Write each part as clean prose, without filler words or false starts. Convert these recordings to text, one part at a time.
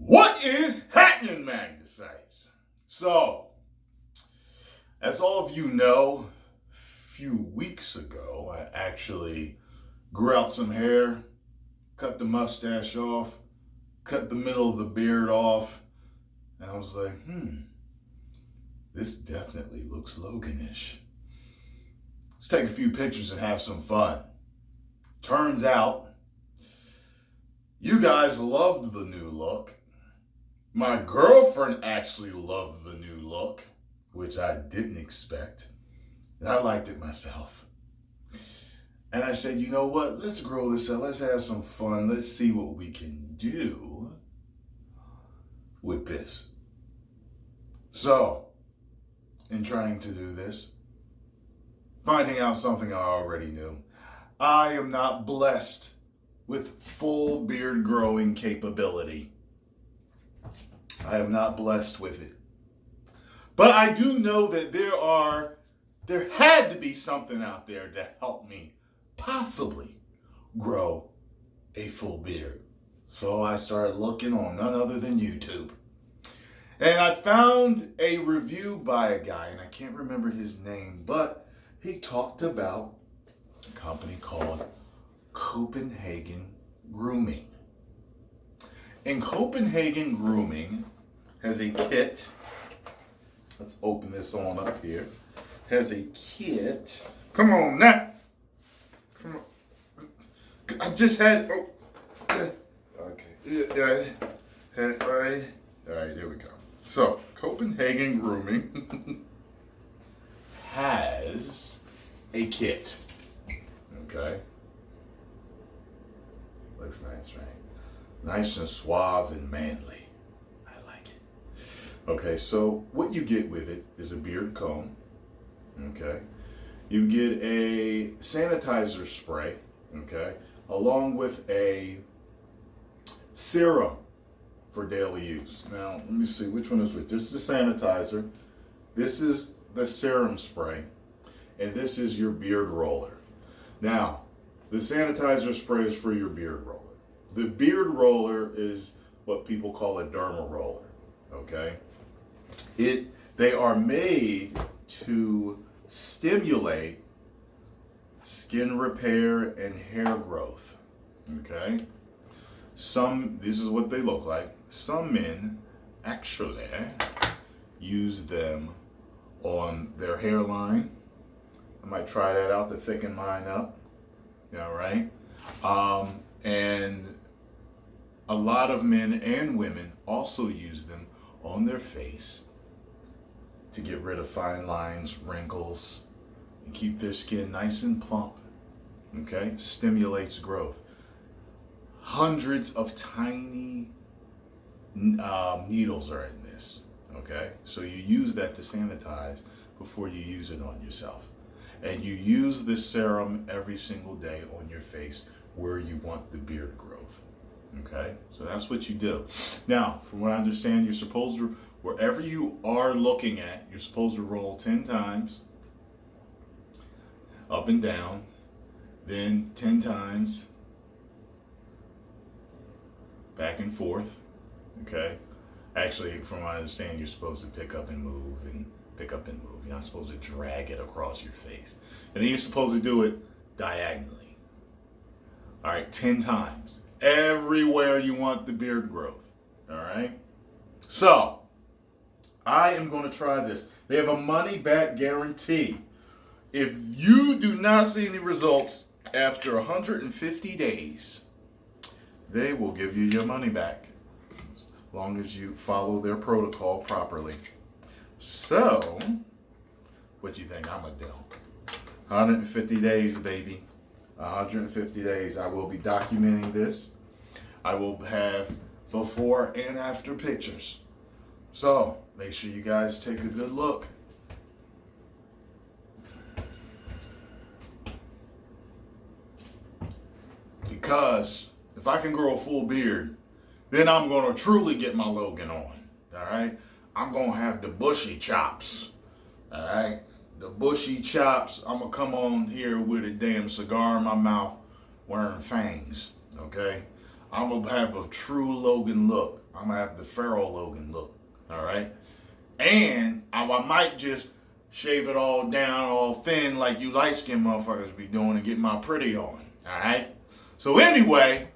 What is happening, Magnusites? So, as all of you know, a few weeks ago, I actually grew out some hair, cut the mustache off, cut the middle of the beard off, and I was like, this definitely looks Loganish. Let's take a few pictures and have some fun. Turns out, you guys loved the new look. My girlfriend actually loved the new look, which I didn't expect. And I liked it myself. And I said, you know what? Let's grow this out. Let's have some fun. Let's see what we can do with this. So, in trying to do this, finding out something I already knew, I am not blessed with full beard growing capability. I am not blessed with it. But I do know that there had to be something out there to help me possibly grow a full beard. So I started looking on none other than YouTube. And I found a review by a guy, and I can't remember his name, but he talked about a company called Copenhagen Grooming. And Copenhagen Grooming has a kit. Let's open this on up here. Has a kit. Come on now. Come on. I just had. Okay. Yeah. Had it right. All right. Here we go. So Copenhagen Grooming has a kit. Okay. Looks nice, right? Nice and suave and manly. I like it. Okay, so what you get with it is a beard comb. Okay. You get a sanitizer spray. Okay. Along with a serum for daily use. Now, let me see which one is which. This is the sanitizer. This is the serum spray. And this is your beard roller. Now, the sanitizer spray is for your beard roller. The beard roller is what people call a derma roller, okay? They are made to stimulate skin repair and hair growth, okay? This is what they look like. Some men actually use them on their hairline. I might try that out to thicken mine up, all right? And a lot of men and women also use them on their face to get rid of fine lines, wrinkles, and keep their skin nice and plump. Okay? Stimulates growth. Hundreds of tiny needles are in this. Okay? So you use that to sanitize before you use it on yourself. And you use this serum every single day on your face where you want the beard growth. Okay, so that's what you do. Now, from what I understand, you're supposed to, wherever you are looking at, you're supposed to roll 10 times, up and down, then 10 times, back and forth, okay? Actually, from what I understand, you're supposed to pick up and move and pick up and move. You're not supposed to drag it across your face. And then you're supposed to do it diagonally. All right, 10 times. Everywhere you want the beard growth. All right? So, I am going to try this. They have a money-back guarantee. If you do not see any results after 150 days, they will give you your money back. As long as you follow their protocol properly. So, what do you think I'm going to do? 150 days, baby. 150 days. I will be documenting this. I will have before and after pictures. So, make sure you guys take a good look. Because if I can grow a full beard, then I'm going to truly get my Logan on. All right? I'm going to have the bushy chops. All right? The bushy chops. I'm going to come on here with a damn cigar in my mouth wearing fangs. Okay? I'm going to have a true Logan look. I'm going to have the Pharaoh Logan look. All right? And I might just shave it all down, all thin, like you light-skinned motherfuckers be doing and get my pretty on. All right? So anyway,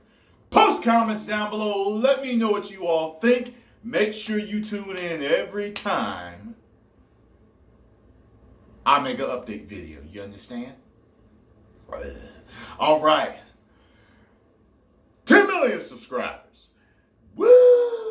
post comments down below. Let me know what you all think. Make sure you tune in every time I make an update video. You understand? All right. 10 million subscribers. Woo!